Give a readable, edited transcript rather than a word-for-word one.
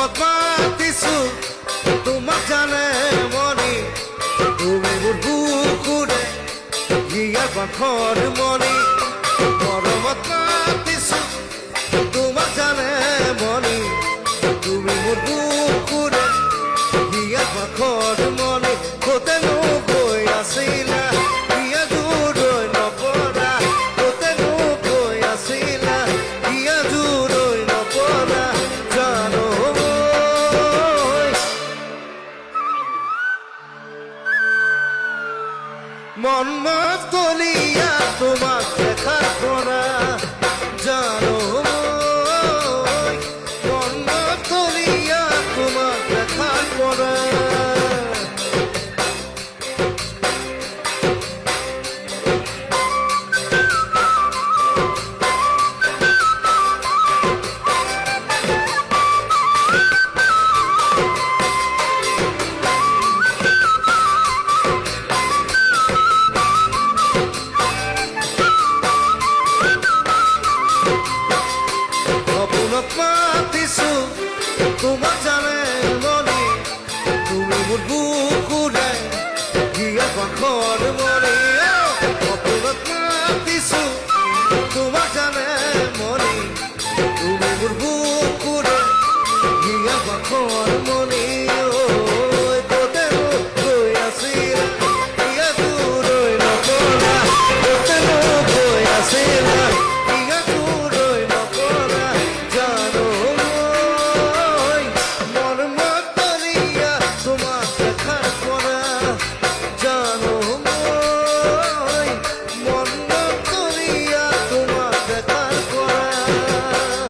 মৰমত মাতিছো তোমাক জানে মনি তুমি মোৰ বুকুৰে হিয়াৰ বাখৰ মনি মৰমত মাতিছো তোমাক জানে মনি তুমি মোৰ বুকুৰে হিয়াৰ বাখৰ মনি কতেনো গৈ আছিলা হিয়া জুৰৈ নপৰা কতেনো গৈ আছিলা হিয়া জুৰৈ নপৰা জানো মন মতলিয়া তোমাক দেখাৰ পৰা জানো মন মতলিয়া তোমাক দেখাৰ পৰা তোমাক জানে